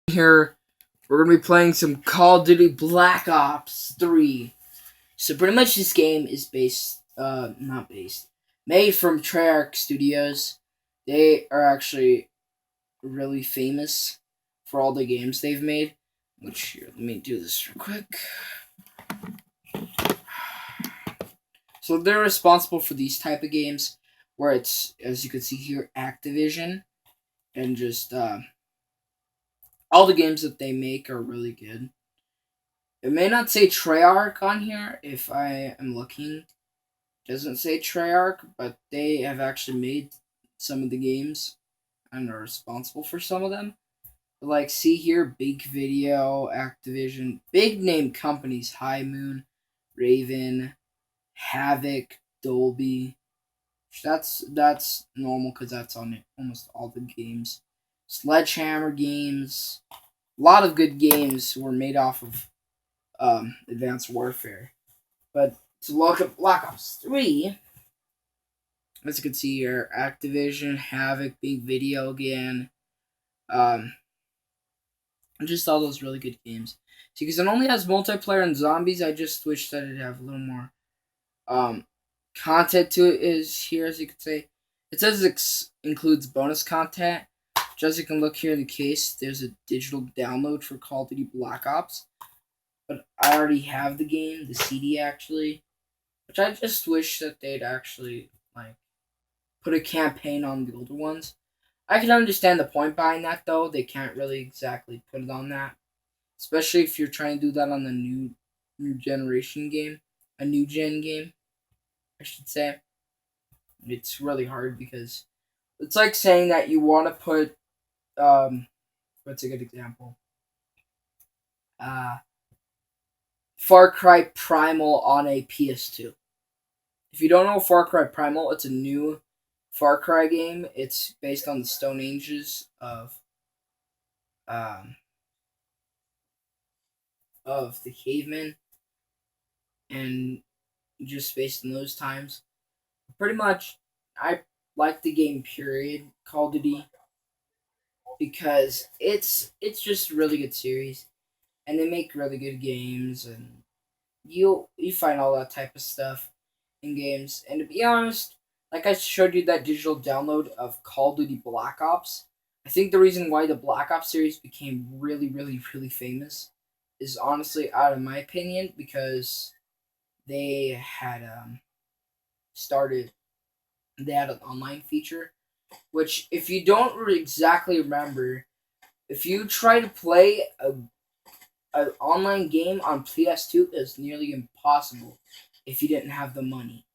Here we're gonna be playing some Call of Duty Black Ops 3. So pretty much this game is not based, made from Treyarch Studios. They are actually really famous for all the games they've made. Which here, let me do this real quick. So they're responsible for these type of games, where it's, as you can see here, Activision, and just all the games that they make are really good. It may not say Treyarch on here if I am looking. It doesn't say Treyarch, but they have actually made some of the games and are responsible for some of them. Like, see here, Big Video, Activision, big name companies, High Moon, Raven, Havoc, Dolby. That's normal because that's on almost all the games. Sledgehammer Games. A lot of good games were made off of Advanced Warfare. But to look at Black Ops 3, as you can see here, Activision, Havoc, Big Video again. Um, just all those really good games. See, because it only has multiplayer and zombies, I just wish that it'd have a little more um, content to it. Is here, as you can say. It says it includes bonus content. Just as you can look here in the case, there's a digital download for Call of Duty Black Ops. But I already have the game, the CD actually. Which I just wish that they'd actually put a campaign on the older ones. I can understand the point behind that though. They can't really exactly put it on that, especially if you're trying to do that on the new generation game, a new gen game, I should say. It's really hard because it's like saying that you want to put what's a good example? Uh, Far Cry Primal on a PS2. If you don't know Far Cry Primal, it's a new Far Cry game. It's based on the Stone Ages um, of the cavemen, and just based on those times. Pretty much, I like the game. Period. Call of Duty, because it's just a really good series, and they make really good games, and you find all that type of stuff in games. And to be honest, like I showed you that digital download of Call of Duty Black Ops, I think the reason why the Black Ops series became really, really, really famous is honestly, out of my opinion, because they had started they had an online feature, which if you don't exactly remember, if you try to play an online game on PS2, is nearly impossible if you didn't have the money.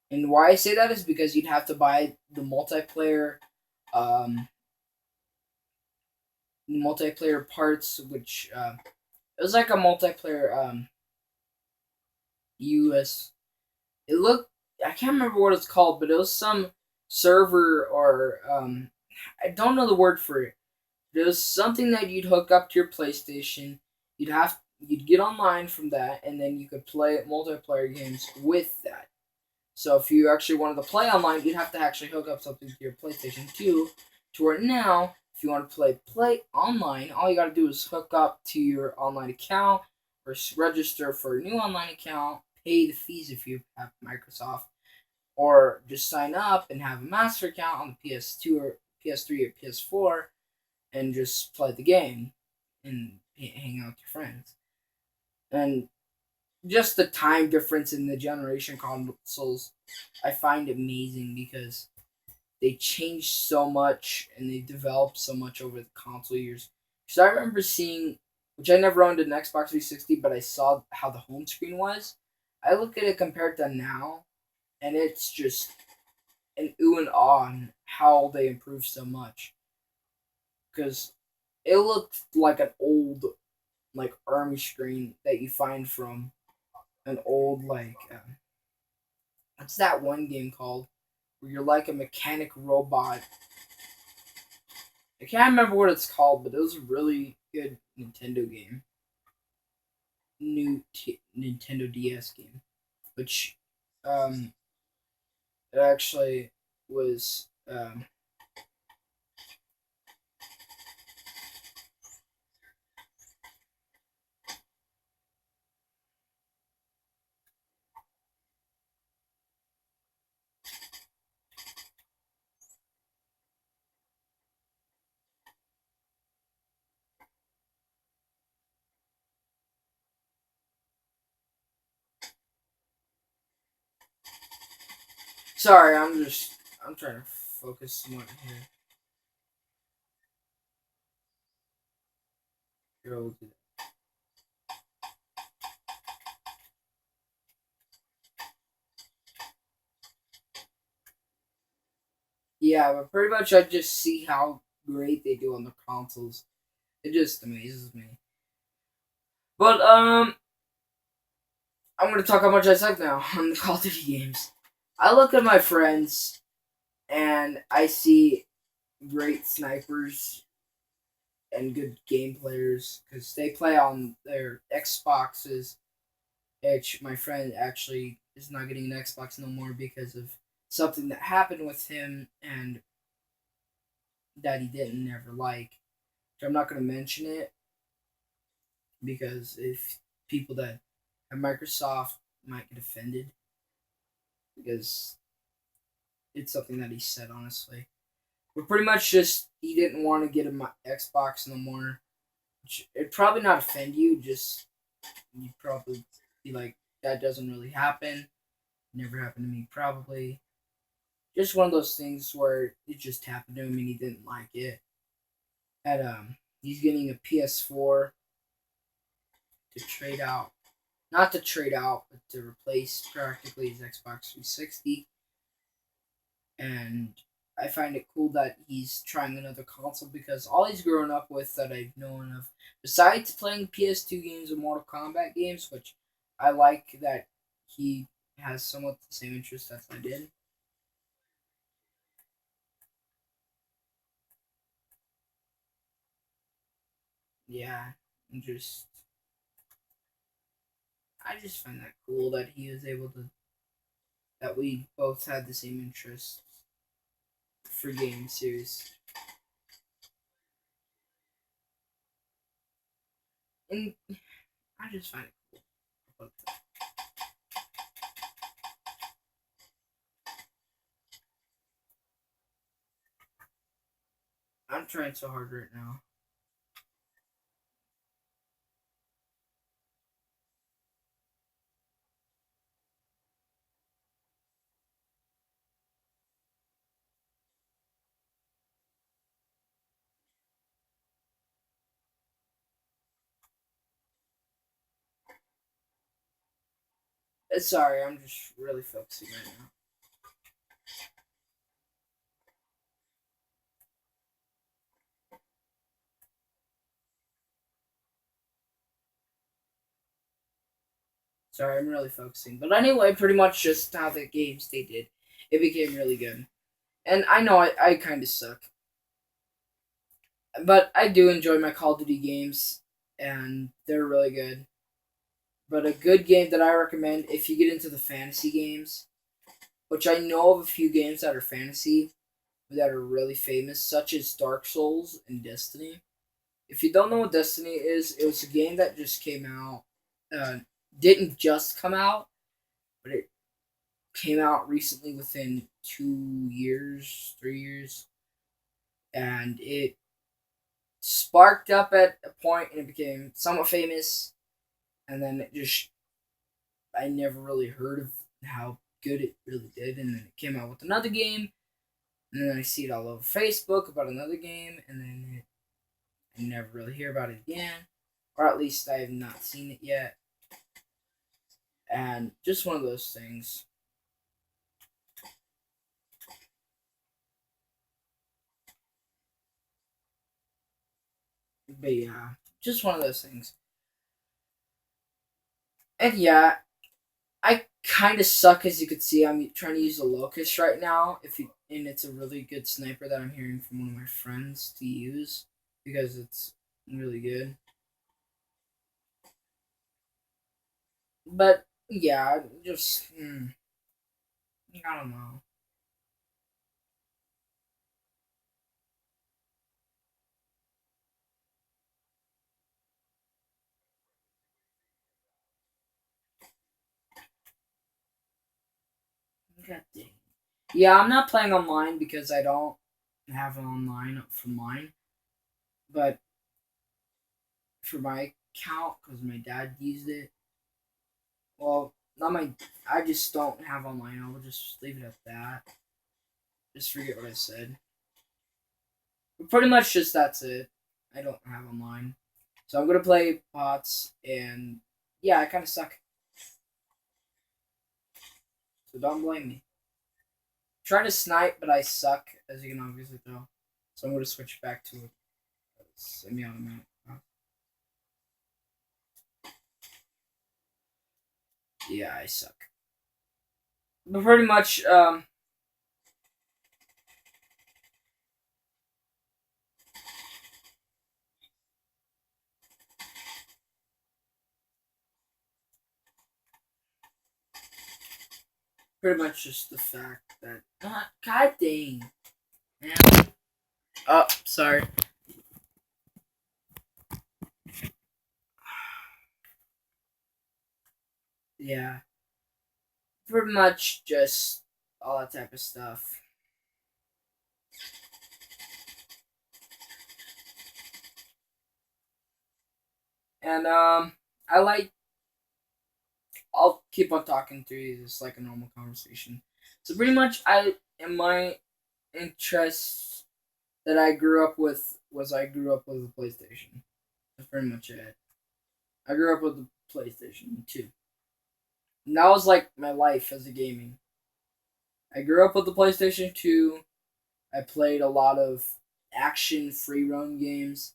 And why I say that is because you'd have to buy um, the multiplayer parts, which it was like a multiplayer US. It looked, I can't remember what it's called, but it was some server or I don't know the word for it. It was something that you'd hook up to your PlayStation. You'd get online from that, and then you could play multiplayer games with that. So if you actually wanted to play online, you'd have to actually hook up something to your PlayStation 2. To where now, if you want to play online, all you gotta do is hook up to your online account or register for a new online account, pay the fees if you have Microsoft, or just sign up and have a master account on the PS2 or PS3 or PS4 and just play the game and hang out with your friends. And just the time difference in the generation consoles, I find amazing because they changed so much and they developed so much over the console years. Because I remember seeing, which I never owned an Xbox 360, but I saw how the home screen was. I look at it compared to now, and it's just an ooh and ah on how they improved so much. Because it looked like an old, army screen that you find from an old, what's that one game called? Where you're like a mechanic robot. I can't remember what it's called, but it was a really good Nintendo game. Nintendo DS game. Which, um, it actually was, Sorry, I'm trying to focus somewhat here. Here, we'll do that. Yeah, but pretty much I just see how great they do on the consoles. It just amazes me. But I'm gonna talk how much I suck now on the Call of Duty games. I look at my friends and I see great snipers and good game players because they play on their Xboxes. Which my friend actually is not getting an Xbox no more because of something that happened with him and that he didn't ever like. So I'm not gonna mention it because if people that have Microsoft might get offended because it's something that he said honestly. But pretty much just he didn't want to get a Xbox no more. It'd probably not offend you, just you'd probably be like, that doesn't really happen. Never happened to me probably. Just one of those things where it just happened to him and he didn't like it. And he's getting a PS4 to trade out. Not to trade out, but to replace practically his Xbox 360. And I find it cool that he's trying another console because all he's grown up with that I've known of, besides playing PS2 games and Mortal Kombat games, which I like that he has somewhat the same interest as I did. Yeah, and just I just find that cool that he was able to that we both had the same interests for game series. And I just find it cool. But I'm trying so hard right now. Sorry, I'm just really focusing right now. Sorry, I'm really focusing. But anyway, pretty much just how the games they did, it became really good. And I know I kind of suck, but I do enjoy my Call of Duty games, and they're really good. But a good game that I recommend if you get into the fantasy games, which I know of a few games that are fantasy that are really famous, such as Dark Souls and Destiny. If you don't know what Destiny is, it was a game that just came out. Uh, didn't just come out, but it came out recently within 2 years, 3 years, and it sparked up at a point and it became somewhat famous. And then it just, I never really heard of how good it really did. And then it came out with another game, and then I see it all over Facebook about another game, and then I never really hear about it again, or at least I have not seen it yet. And just one of those things. But yeah, just one of those things. And yeah, I kind of suck as you could see. I'm trying to use a locust right now. And it's a really good sniper that I'm hearing from one of my friends to use because it's really good. But yeah, just I don't know. God dang. Yeah, I'm not playing online because I don't have an online for mine, but for my account because my dad used it. Well, not my. I just don't have online. I will just leave it at that. Just forget what I said. But pretty much just that's it. I don't have online. So I'm gonna play pots, and yeah, I kind of suck. So don't blame me. I'm trying to snipe, but I suck, as you can obviously tell. So I'm gonna switch back to a semi-automatic. Yeah, I suck. But pretty much, pretty much just the fact that. God dang. Man. Oh, sorry. Yeah. Pretty much just all that type of stuff. And I like. I'll keep on talking through you just like a normal conversation. So pretty much, in my interests that I grew up with was I grew up with a PlayStation. That's pretty much it. I grew up with the PlayStation 2. And that was like my life as a gaming. I grew up with the PlayStation 2. I played a lot of action free roam games.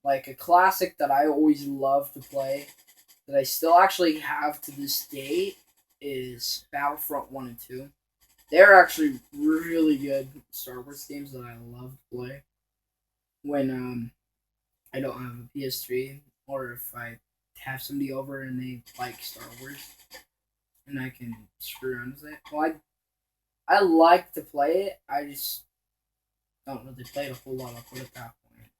Like a classic that I always loved to play, that I still actually have to this day, is Battlefront 1 and 2. They're actually really good Star Wars games that I love to play when I don't have a PS3, or if I have somebody over and they like Star Wars and I can screw around with it. Well, I like to play it. I just don't really play it a whole lot. I'll put it that point.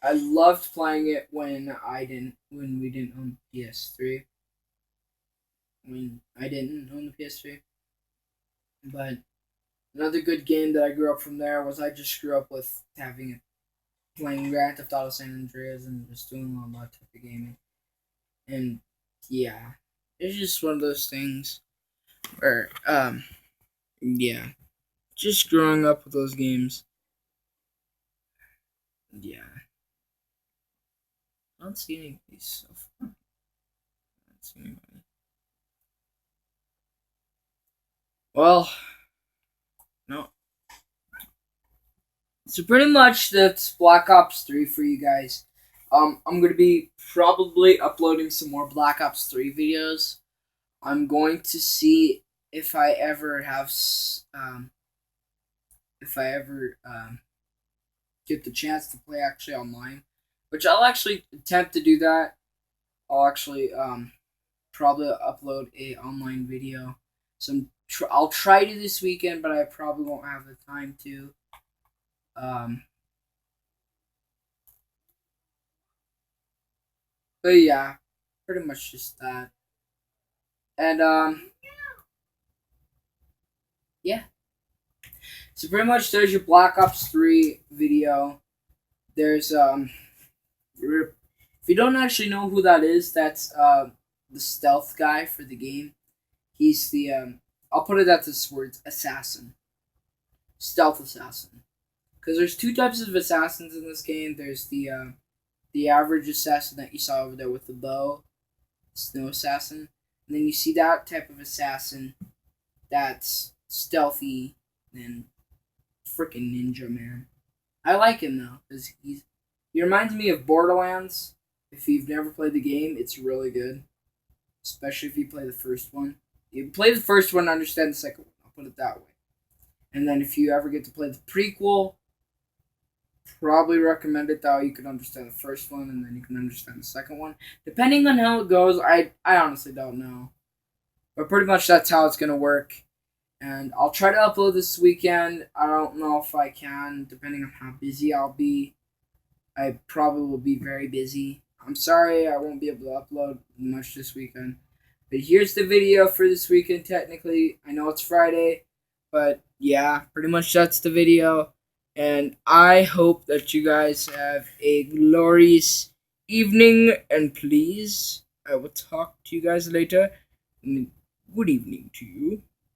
I loved playing it when we didn't own PS3. When I didn't own the PS3. But another good game that I grew up from there was I just grew up with having it, playing Grand Theft Auto San Andreas and just doing all that type of gaming. And yeah, it's just one of those things where yeah, just growing up with those games. Yeah, I don't see anybody so far. I don't see anybody. Well, no. So pretty much that's Black Ops 3 for you guys. I'm gonna be probably uploading some more Black Ops 3 videos. I'm going to see if I ever if I ever get the chance to play actually online, which I'll actually attempt to do that. I'll actually probably upload a online video. I'll try to this weekend, but I probably won't have the time to. Um, but yeah, pretty much just that. And yeah. So pretty much there's your Black Ops 3 video. There's if you don't actually know who that is, that's the stealth guy for the game. He's the I'll put it at this words, assassin. Stealth assassin. Because there's two types of assassins in this game. There's the average assassin that you saw over there with the bow, snow assassin. And then you see that type of assassin that's stealthy and freaking ninja, man. I like him though, because he reminds me of Borderlands. If you've never played the game, it's really good. Especially if you play the first one. You play the first one, understand the second one. I'll put it that way. And then if you ever get to play the prequel, probably recommend it though. You can understand the first one, and then you can understand the second one. Depending on how it goes, I honestly don't know. But pretty much that's how it's gonna work. And I'll try to upload this weekend. I don't know if I can, depending on how busy I'll be. I probably will be very busy. I'm sorry I won't be able to upload much this weekend. But here's the video for this weekend, technically. I know it's Friday, but yeah, pretty much that's the video. And I hope that you guys have a glorious evening, and please I will talk to you guys later. And good evening to you.